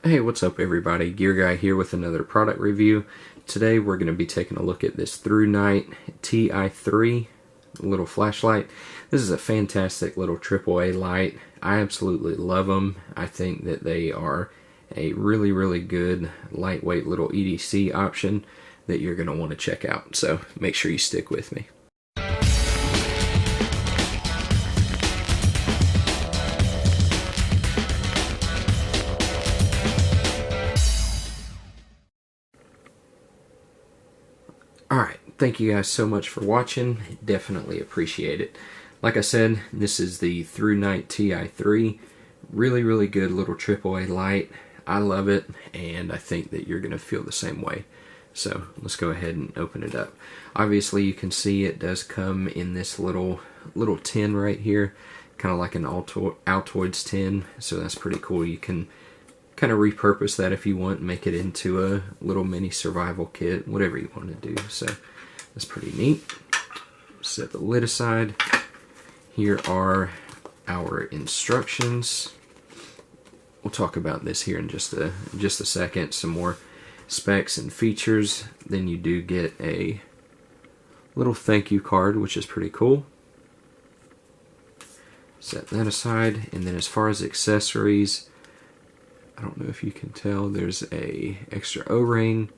Hey, what's up everybody? Gear Guy here with another product review. Today we're going to be taking a look at this Thrunite Ti3 little flashlight. This is a fantastic little AAA light. I absolutely love them. I think that they are a really good lightweight little EDC option that you're going to want to check out. So make sure you stick with me. Alright, thank you guys so much for watching. Definitely appreciate it. Like I said, this is the Thrunite Ti3. Really good little AAA light. I love it, and I think that you're going to feel the same way. So let's go ahead and open it up. Obviously you can see it does come in this little tin right here, kind of like an Altoids tin, so that's pretty cool. You can kind of repurpose that if you want, make it into a little mini survival kit, whatever you want to do. So that's pretty neat. Set the lid aside. Here are our instructions. We'll talk about this here in just a second. Some more specs and features. Then you do get a little thank you card, which is pretty cool. Set that aside, and then as far as accessories, I don't know if you can tell, there's a extra O-ring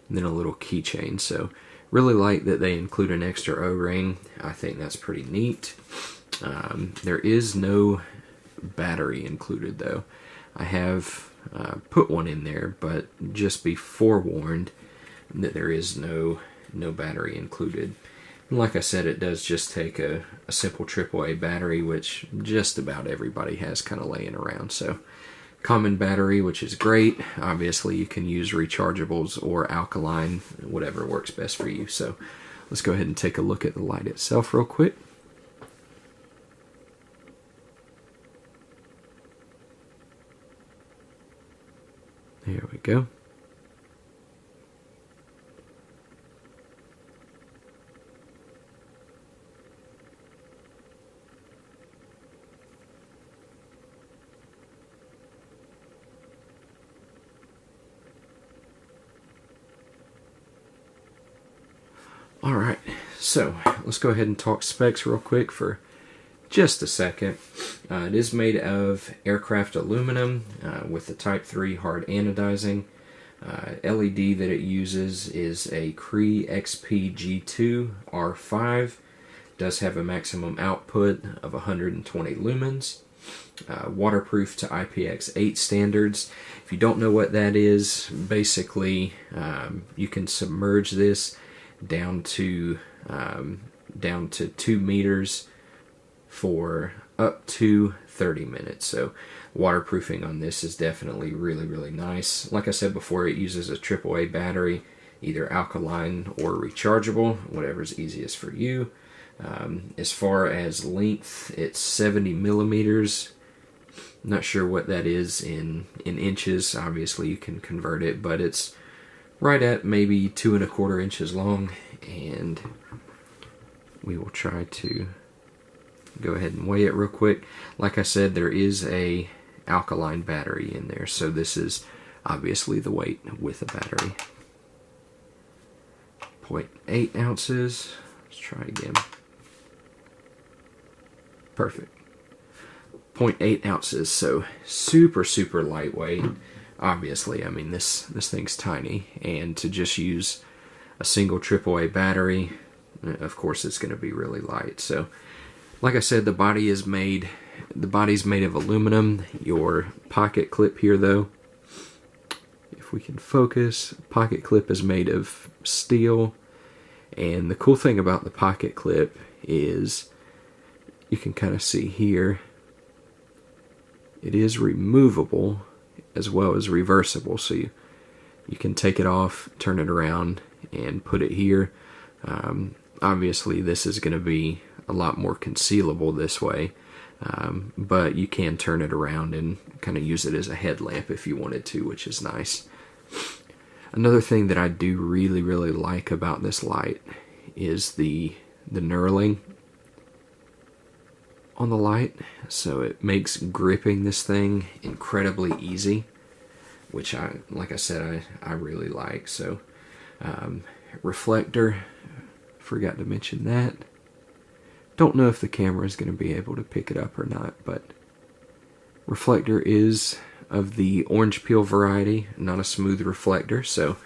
and then a little keychain. So really like that they include an extra O-ring. I think that's pretty neat. There is no battery included though. I have put one in there, but just be forewarned that there is no battery included. And like I said, it does just take a simple AAA battery, which just about everybody has kind of laying around. So common battery, which is great. Obviously you can use rechargeables or alkaline, whatever works best for you. So let's go ahead and take a look at the light itself real quick. There we go. Alright, so let's go ahead and talk specs real quick for just a second. It is made of aircraft aluminum with the Type 3 hard anodizing. LED that it uses is a Cree XP-G2 R5. Does have a maximum output of 120 lumens. Waterproof to IPX8 standards. If you don't know what that is, basically you can submerge this down to 2 meters for up to 30 minutes. So waterproofing on this is definitely really nice. Like I said before, it uses a AAA battery, either alkaline or rechargeable, whatever's easiest for you. As far as length, it's 70 millimeters. Not sure what that is in inches. Obviously you can convert it, but it's right at maybe 2¼ inches long, and we will try to go ahead and weigh it real quick. Like I said, there is a alkaline battery in there, so this is obviously the weight with the battery. 0.8 ounces. Let's try again. Perfect. 0.8 ounces, so super lightweight. Obviously, I mean, this thing's tiny, and to just use a single AAA battery, of course it's going to be really light. So like I said, the body's made of aluminum. Your pocket clip here though, if we can focus, pocket clip is made of steel, And the cool thing about the pocket clip is you can kind of see here, it is removable as well as reversible. So you can take it off, turn it around, and put it here. Obviously this is going to be a lot more concealable this way, but you can turn it around and kind of use it as a headlamp if you wanted to, which is nice. Another thing that I do really like about this light is the knurling on the light. So it makes gripping this thing incredibly easy, which like I said, I really like. So reflector, forgot to mention that. Don't know if the camera is going to be able to pick it up or not, but reflector is of the orange peel variety, not a smooth reflector, so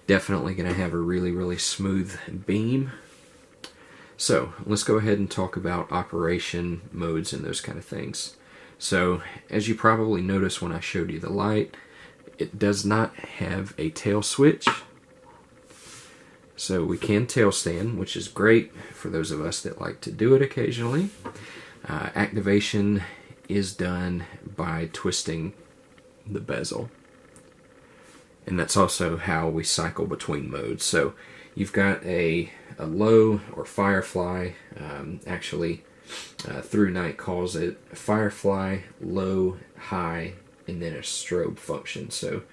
definitely going to have a really smooth beam. So let's go ahead and talk about operation modes and those kind of things. So as you probably noticed when I showed you the light, it does not have a tail switch. So we can tail stand, which is great for those of us that like to do it occasionally. Activation is done by twisting the bezel. And that's also how we cycle between modes. So you've got a low or firefly, actually Thrunite calls it firefly, low, high, and then a strobe function. So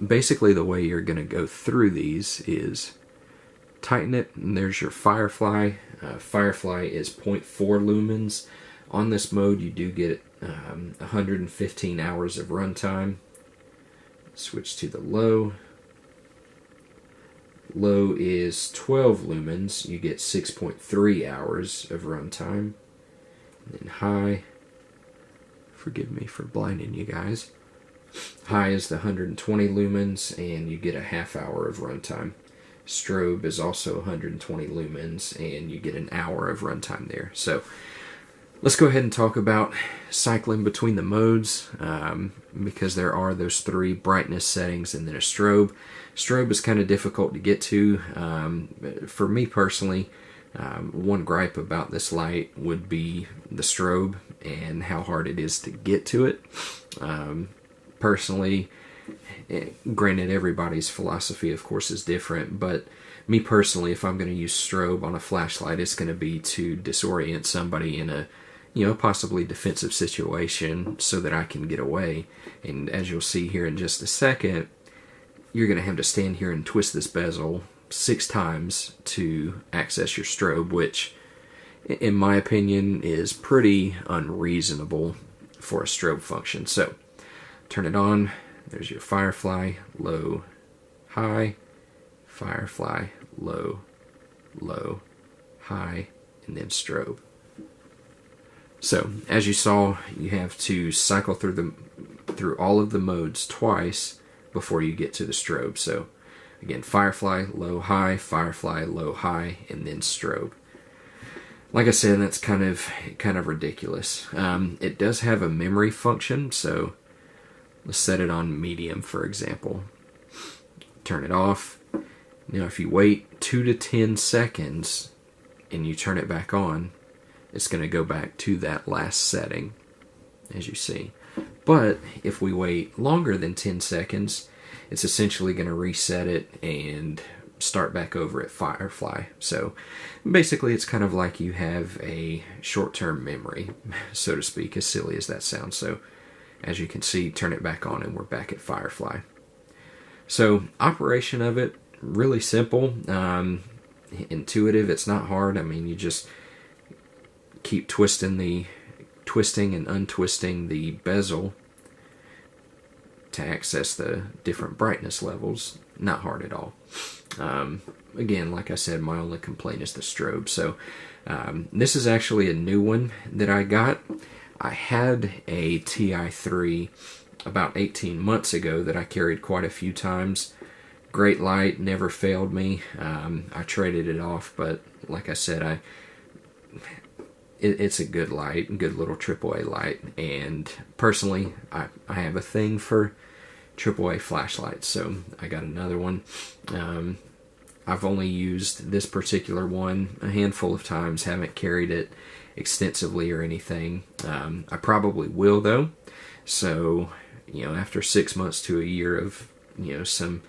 basically the way you're going to go through these is tighten it, and there's your firefly. Firefly is 0.4 lumens. On this mode you do get 115 hours of runtime. Switch to the low. Low is 12 lumens. You get 6.3 hours of runtime. And then high, forgive me for blinding you guys. High is the 120 lumens, and you get a half hour of runtime. Strobe is also 120 lumens, and you get an hour of runtime there. So let's go ahead and talk about cycling between the modes, because there are those three brightness settings and then a strobe. Strobe is kind of difficult to get to. For me personally, one gripe about this light would be the strobe and how hard it is to get to it. Personally, granted everybody's philosophy of course is different, but me personally, if I'm going to use strobe on a flashlight, it's going to be to disorient somebody in a possibly defensive situation so that I can get away. And as you'll see here in just a second, you're going to have to stand here and twist this bezel 6 times to access your strobe, which in my opinion is pretty unreasonable for a strobe function. So turn it on. There's your firefly, low, high, firefly, low, low, high, and then strobe. So as you saw, you have to cycle through all of the modes twice before you get to the strobe. So again, firefly, low, high, firefly, low, high, and then strobe. Like I said, that's kind of ridiculous. It does have a memory function, so let's set it on medium, for example. Turn it off. Now if you wait 2 to 10 seconds and you turn it back on, it's going to go back to that last setting, as you see. But if we wait longer than 10 seconds, it's essentially going to reset it and start back over at firefly. So basically it's kind of like you have a short-term memory, so to speak, as silly as that sounds. So as you can see, turn it back on and we're back at firefly. So operation of it, really simple, intuitive. It's not hard. I mean, you just keep twisting and untwisting the bezel to access the different brightness levels. Not hard at all. Again, like I said, my only complaint is the strobe. So this is actually a new one that I got. I had a Ti3 about 18 months ago that I carried quite a few times. Great light, never failed me. I traded it off, but like I said, it's a good light, good little AAA light, and personally, I have a thing for AAA flashlights, so I got another one. I've only used this particular one a handful of times, haven't carried it extensively or anything. I probably will though. So, after 6 months to a year of, some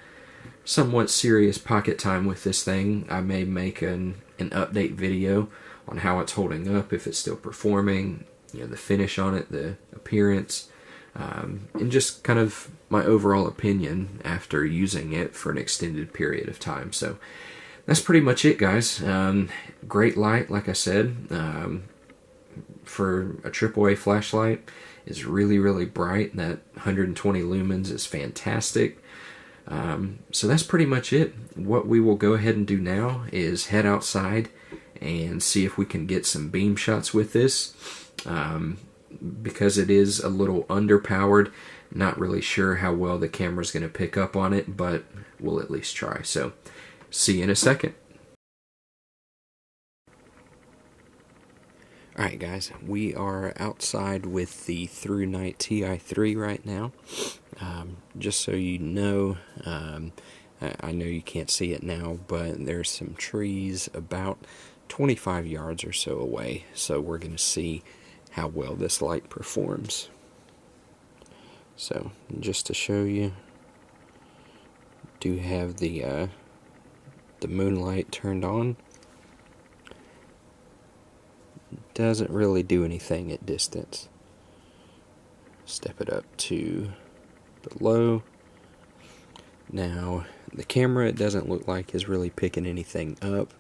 somewhat serious pocket time with this thing, I may make an update video on how it's holding up, if it's still performing, the finish on it, the appearance, and just kind of my overall opinion after using it for an extended period of time. So that's pretty much it, guys. Great light, like I said, for a AAA flashlight. Is really, really bright. That 120 lumens is fantastic. So that's pretty much it. What we will go ahead and do now is head outside and see if we can get some beam shots with this. Because it is a little underpowered, not really sure how well the camera's going to pick up on it, but we'll at least try. So see you in a second. Alright guys, we are outside with the Thrunite Ti3 right now. Just so you know, I know you can't see it now, but there's some trees about 25 yards or so away, so we're going to see how well this light performs. So, just to show you, do have the moonlight turned on. Doesn't really do anything at distance. Step it up to the low. Now, the camera, it doesn't look like is really picking anything up.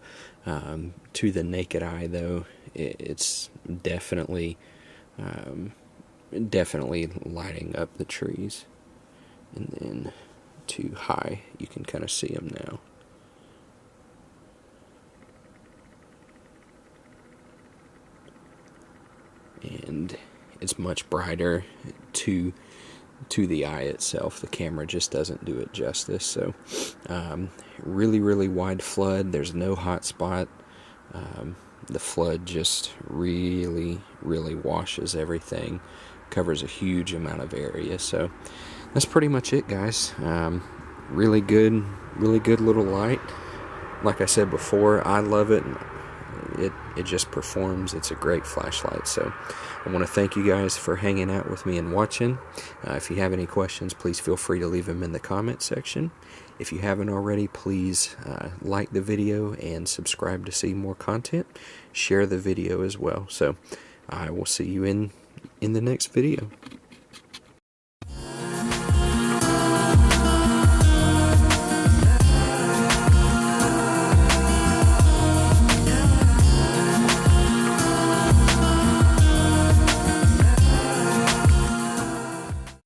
To the naked eye, though, it's definitely lighting up the trees. And then too high, you can kind of see them now. And it's much brighter to the eye itself. The camera just doesn't do it justice. So really, really wide flood. There's no hot spot. The flood just really, really washes everything, covers a huge amount of area. So that's pretty much it, guys. Really good little light. Like I said before, I love it. It just performs. It's a great flashlight. So I want to thank you guys for hanging out with me and watching. If you have any questions, please feel free to leave them in the comment section. If you haven't already, please like the video and subscribe to see more content. Share the video as well. So I will see you in the next video.